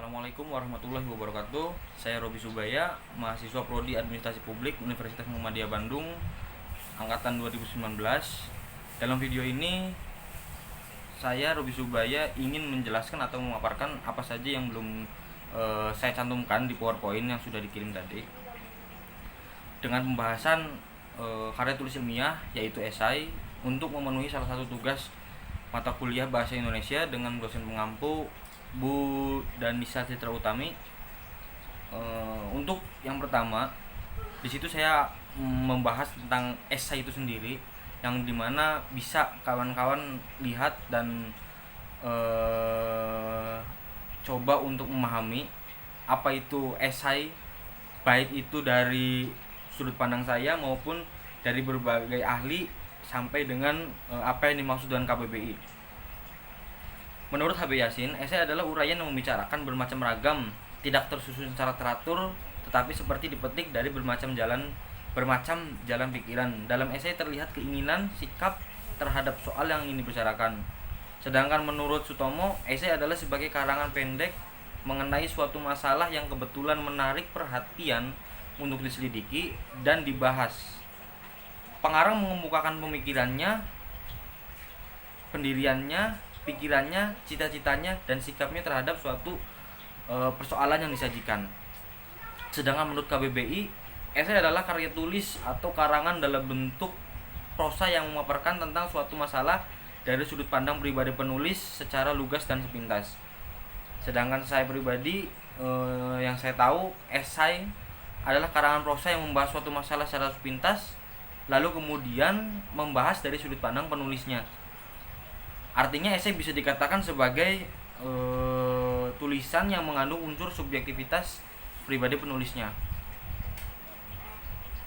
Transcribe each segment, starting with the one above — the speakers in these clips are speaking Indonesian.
Assalamualaikum warahmatullahi wabarakatuh. Saya Robi Subaya, mahasiswa Prodi Administrasi Publik Universitas Muhammadiyah Bandung, angkatan 2019. Dalam video ini, saya Robi Subaya ingin menjelaskan atau memaparkan apa saja yang belum saya cantumkan di PowerPoint yang sudah dikirim tadi. Dengan pembahasan karya tulis ilmiah yaitu esai untuk memenuhi salah satu tugas mata kuliah Bahasa Indonesia dengan dosen pengampu Bu Danisa Citra Utami. Untuk yang pertama, di situ saya membahas tentang esai itu sendiri, yang dimana bisa kawan-kawan lihat dan coba untuk memahami apa itu esai, baik itu dari sudut pandang saya maupun dari berbagai ahli sampai dengan apa yang dimaksud dengan KBBI. Menurut HB Yasin, esai adalah uraian yang membicarakan bermacam ragam, tidak tersusun secara teratur, tetapi seperti dipetik dari bermacam jalan pikiran. Dalam esai terlihat keinginan, sikap terhadap soal yang ingin dibicarakan. Sedangkan menurut Sutomo, esai adalah sebagai karangan pendek mengenai suatu masalah yang kebetulan menarik perhatian untuk diselidiki dan dibahas. Pengarang mengemukakan pemikirannya, pendiriannya, pikirannya, cita-citanya, dan sikapnya terhadap suatu persoalan yang disajikan. Sedangkan menurut KBBI, esai adalah karya tulis atau karangan dalam bentuk prosa yang memaparkan tentang suatu masalah dari sudut pandang pribadi penulis secara lugas dan sepintas. Sedangkan saya pribadi, yang saya tahu, esai adalah karangan prosa yang membahas suatu masalah secara sepintas, lalu kemudian membahas dari sudut pandang penulisnya. Artinya esai bisa dikatakan sebagai tulisan yang mengandung unsur subjektivitas pribadi penulisnya.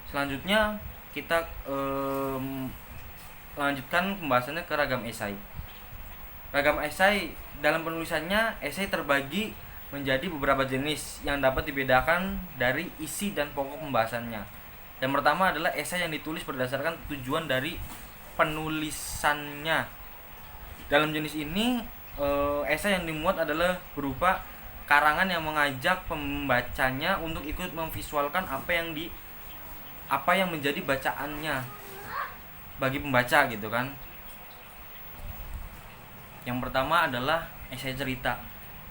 Selanjutnya kita lanjutkan pembahasannya ke ragam esai. Ragam esai dalam penulisannya, esai terbagi menjadi beberapa jenis yang dapat dibedakan dari isi dan pokok pembahasannya. Yang pertama adalah esai yang ditulis berdasarkan tujuan dari penulisannya. Dalam jenis ini, esai yang dimuat adalah berupa karangan yang mengajak pembacanya untuk ikut memvisualkan apa yang menjadi bacaannya bagi pembaca gitu kan. Yang pertama adalah esai cerita.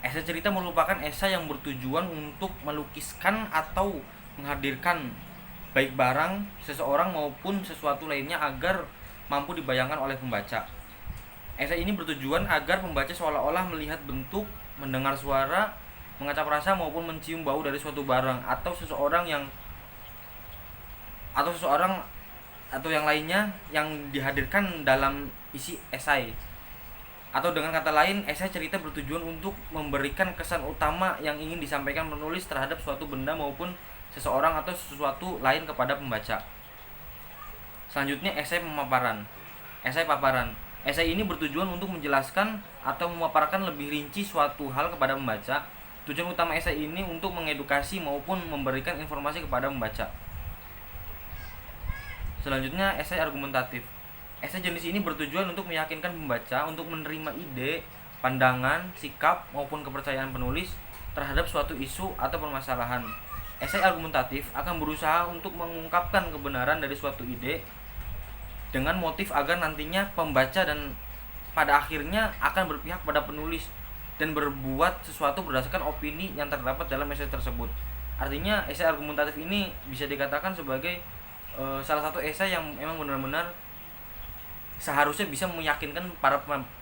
Esai cerita merupakan esai yang bertujuan untuk melukiskan atau menghadirkan baik barang, seseorang maupun sesuatu lainnya agar mampu dibayangkan oleh pembaca. Esai ini bertujuan agar pembaca seolah-olah melihat bentuk, mendengar suara, mengecap rasa maupun mencium bau dari suatu barang atau seseorang atau yang lainnya yang dihadirkan dalam isi esai. Atau dengan kata lain, esai cerita bertujuan untuk memberikan kesan utama yang ingin disampaikan penulis terhadap suatu benda maupun seseorang atau sesuatu lain kepada pembaca. Selanjutnya esai paparan. Esai ini bertujuan untuk menjelaskan atau memaparkan lebih rinci suatu hal kepada pembaca. Tujuan utama esai ini untuk mengedukasi maupun memberikan informasi kepada pembaca. Selanjutnya esai argumentatif. Esai jenis ini bertujuan untuk meyakinkan pembaca untuk menerima ide, pandangan, sikap maupun kepercayaan penulis terhadap suatu isu atau permasalahan. Esai argumentatif akan berusaha untuk mengungkapkan kebenaran dari suatu ide dengan motif agar nantinya pembaca dan pada akhirnya akan berpihak pada penulis dan berbuat sesuatu berdasarkan opini yang terdapat dalam esai tersebut. Artinya esai argumentatif ini bisa dikatakan sebagai salah satu esai yang memang benar-benar seharusnya bisa meyakinkan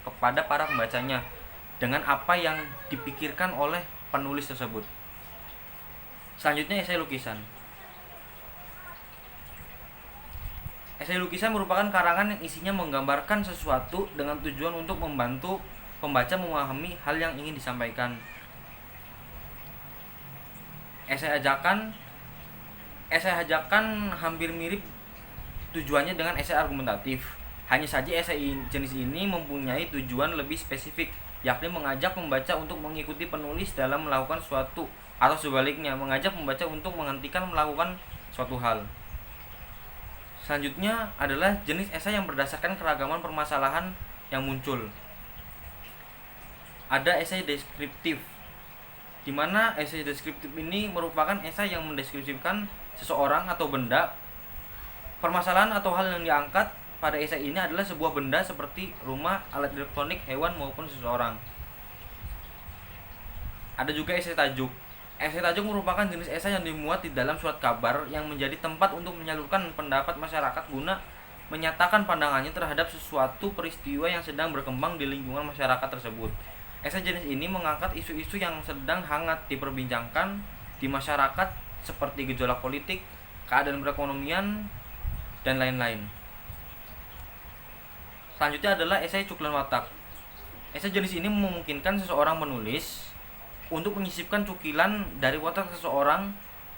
kepada para pembacanya dengan apa yang dipikirkan oleh penulis tersebut. Selanjutnya esai lukisan. Esai lukisan merupakan karangan yang isinya menggambarkan sesuatu dengan tujuan untuk membantu pembaca memahami hal yang ingin disampaikan. Esai ajakan hampir mirip tujuannya dengan esai argumentatif. Hanya saja esai jenis ini mempunyai tujuan lebih spesifik, yakni mengajak pembaca untuk mengikuti penulis dalam melakukan suatu, atau sebaliknya mengajak pembaca untuk menghentikan melakukan suatu hal. Selanjutnya adalah jenis esai yang berdasarkan keragaman permasalahan yang muncul. Ada esai deskriptif. di mana esai deskriptif ini merupakan esai yang mendeskripsikan seseorang atau benda. Permasalahan atau hal yang diangkat pada esai ini adalah sebuah benda seperti rumah, alat elektronik, hewan maupun seseorang. Ada juga esai tajuk. Esai tajuk merupakan jenis esai yang dimuat di dalam surat kabar yang menjadi tempat untuk menyalurkan pendapat masyarakat guna menyatakan pandangannya terhadap sesuatu peristiwa yang sedang berkembang di lingkungan masyarakat tersebut. Esai jenis ini mengangkat isu-isu yang sedang hangat diperbincangkan di masyarakat seperti gejolak politik, keadaan perekonomian, dan lain-lain. Selanjutnya adalah esai cuplikan watak. Esai jenis ini memungkinkan seseorang menulis untuk menyisipkan cukilan dari watak seseorang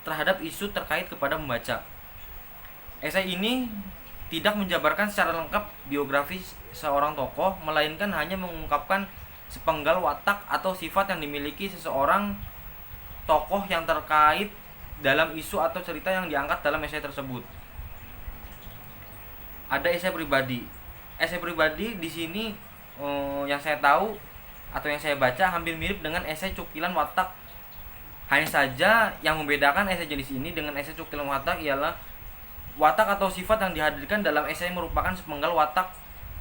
terhadap isu terkait kepada membaca. Esai ini tidak menjabarkan secara lengkap biografi seorang tokoh, melainkan hanya mengungkapkan sepenggal watak atau sifat yang dimiliki seseorang tokoh yang terkait dalam isu atau cerita yang diangkat dalam esai tersebut. Ada esai pribadi. Esai pribadi di sini yang saya tahu atau yang saya baca hampir mirip dengan esai cukilan watak. Hanya saja yang membedakan esai jenis ini dengan esai cukilan watak ialah watak atau sifat yang dihadirkan dalam esai merupakan sepenggal watak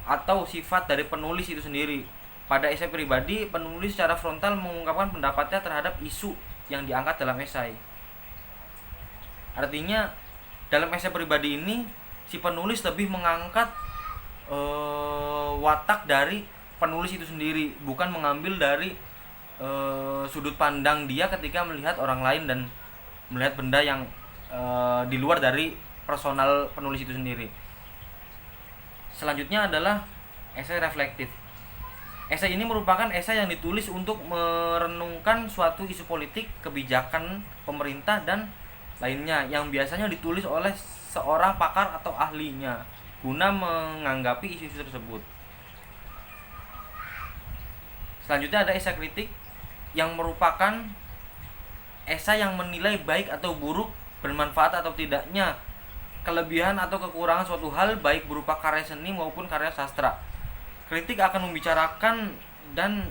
atau sifat dari penulis itu sendiri. Pada esai pribadi, penulis secara frontal mengungkapkan pendapatnya terhadap isu yang diangkat dalam esai. Artinya, dalam esai pribadi ini, si penulis lebih mengangkat watak dari penulis itu sendiri, bukan mengambil dari sudut pandang dia ketika melihat orang lain dan melihat benda yang di luar dari personal penulis itu sendiri. Selanjutnya adalah esai reflektif. Esai ini merupakan esai yang ditulis untuk merenungkan suatu isu politik, kebijakan pemerintah dan lainnya yang biasanya ditulis oleh seorang pakar atau ahlinya guna menganggapi isu-isu tersebut. Selanjutnya ada esai kritik yang merupakan esai yang menilai baik atau buruk, bermanfaat atau tidaknya, kelebihan atau kekurangan suatu hal baik berupa karya seni maupun karya sastra. Kritik akan membicarakan dan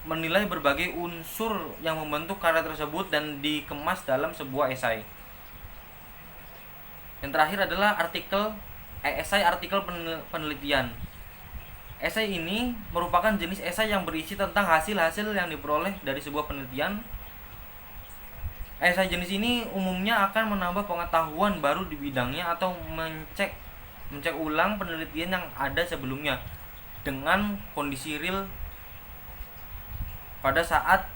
menilai berbagai unsur yang membentuk karya tersebut dan dikemas dalam sebuah esai. Yang terakhir adalah esai artikel penelitian. Esai ini merupakan jenis esai yang berisi tentang hasil-hasil yang diperoleh dari sebuah penelitian. Esai jenis ini umumnya akan menambah pengetahuan baru di bidangnya atau mencek ulang penelitian yang ada sebelumnya dengan kondisi real pada saat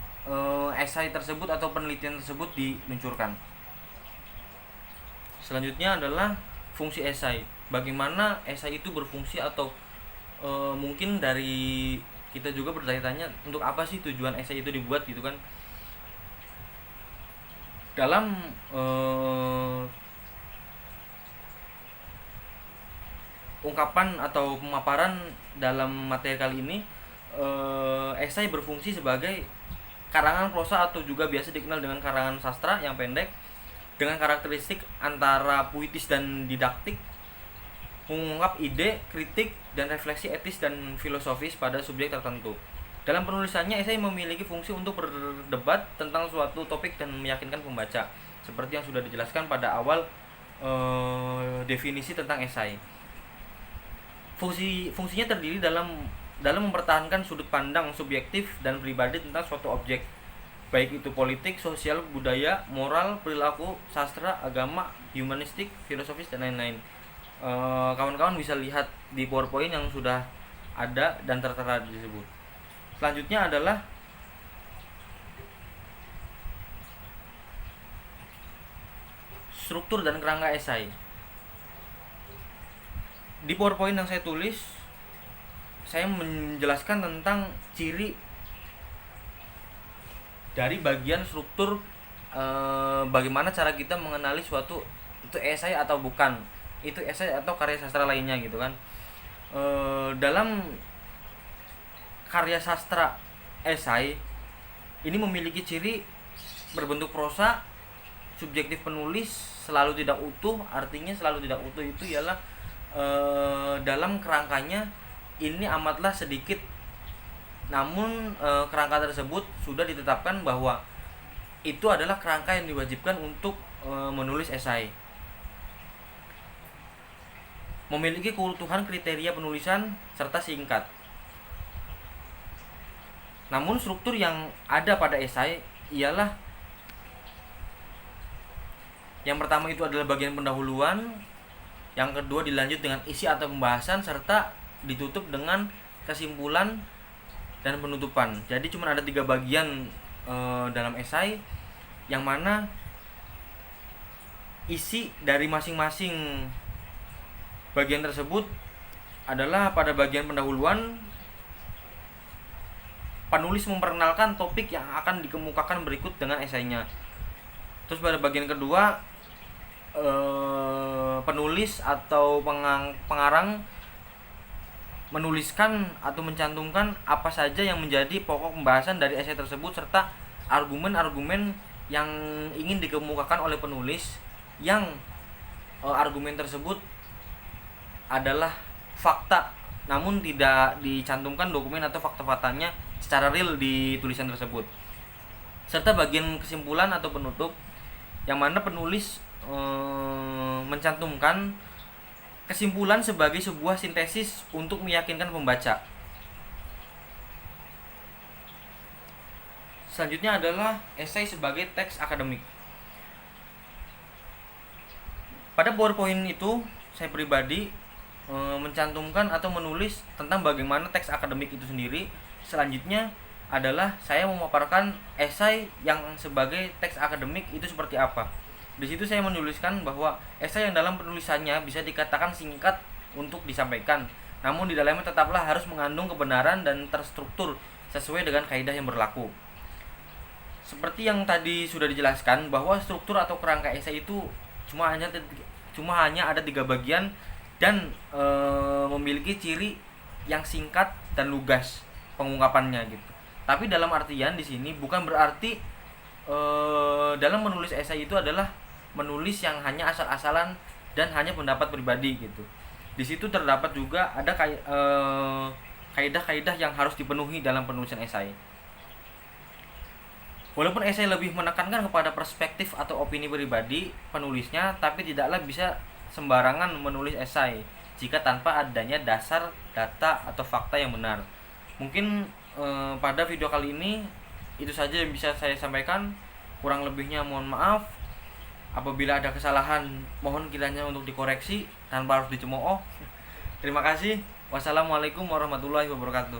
esai tersebut atau penelitian tersebut diluncurkan. Selanjutnya adalah fungsi esai. Bagaimana esai itu berfungsi atau mungkin dari kita juga bertanya-tanya untuk apa sih tujuan esai itu dibuat gitu kan. Dalam ungkapan atau pemaparan dalam materi kali ini, esai berfungsi sebagai karangan prosa atau juga biasa dikenal dengan karangan sastra yang pendek dengan karakteristik antara puitis dan didaktik, mengungkap ide, kritik, dan refleksi etis dan filosofis pada subjek tertentu. Dalam penulisannya, esai memiliki fungsi untuk berdebat tentang suatu topik dan meyakinkan pembaca, seperti yang sudah dijelaskan pada awal definisi tentang esai. Fungsinya terdiri dalam mempertahankan sudut pandang subjektif dan pribadi tentang suatu objek, baik itu politik, sosial, budaya, moral, perilaku, sastra, agama, humanistik, filosofis, dan lain-lain. Kawan-kawan bisa lihat di PowerPoint yang sudah ada dan tertera disebut. Selanjutnya adalah struktur dan kerangka esai. Di PowerPoint yang saya tulis, saya menjelaskan tentang ciri dari bagian struktur, bagaimana cara kita mengenali suatu itu esai atau bukan, itu esai atau karya sastra lainnya gitu kan. Dalam karya sastra esai ini memiliki ciri berbentuk prosa, subjektif penulis selalu tidak utuh. Artinya selalu tidak utuh itu ialah dalam kerangkanya ini amatlah sedikit Namun kerangka tersebut sudah ditetapkan bahwa itu adalah kerangka yang diwajibkan untuk menulis esai. Memiliki keutuhan kriteria penulisan serta singkat. Namun struktur yang ada pada esai ialah yang pertama itu adalah bagian pendahuluan, yang kedua dilanjut dengan isi atau pembahasan, serta ditutup dengan kesimpulan dan penutupan. Jadi cuma ada 3 bagian dalam esai, yang mana isi dari masing-masing bagian tersebut adalah pada bagian pendahuluan penulis memperkenalkan topik yang akan dikemukakan berikut dengan esainya. Terus pada bagian kedua penulis atau pengarang menuliskan atau mencantumkan apa saja yang menjadi pokok pembahasan dari esai tersebut serta argumen-argumen yang ingin dikemukakan oleh penulis, yang argumen tersebut adalah fakta namun tidak dicantumkan dokumen atau fakta-faktanya secara real di tulisan tersebut. Serta bagian kesimpulan atau penutup, yang mana penulis mencantumkan kesimpulan sebagai sebuah sintesis untuk meyakinkan pembaca. Selanjutnya adalah esai sebagai teks akademik. Pada PowerPoint itu saya pribadi mencantumkan atau menulis tentang bagaimana teks akademik itu sendiri. Selanjutnya adalah saya memaparkan esai yang sebagai teks akademik itu seperti apa. Di situ saya menuliskan bahwa esai yang dalam penulisannya bisa dikatakan singkat untuk disampaikan, namun di dalamnya tetaplah harus mengandung kebenaran dan terstruktur sesuai dengan kaidah yang berlaku. Seperti yang tadi sudah dijelaskan bahwa struktur atau kerangka esai itu cuma hanya ada 3 bagian dan memiliki ciri yang singkat dan lugas pengungkapannya gitu. Tapi dalam artian di sini bukan berarti dalam menulis esai itu adalah menulis yang hanya asal-asalan dan hanya pendapat pribadi gitu. Di situ terdapat juga ada kaidah-kaidah yang harus dipenuhi dalam penulisan esai. Walaupun esai lebih menekankan kepada perspektif atau opini pribadi penulisnya, tapi tidaklah bisa sembarangan menulis esai jika tanpa adanya dasar data atau fakta yang benar. Mungkin pada video kali ini itu saja yang bisa saya sampaikan. Kurang lebihnya mohon maaf. Apabila ada kesalahan mohon kiranya untuk dikoreksi tanpa harus dicemooh. Terima kasih. Wassalamualaikum warahmatullahi wabarakatuh.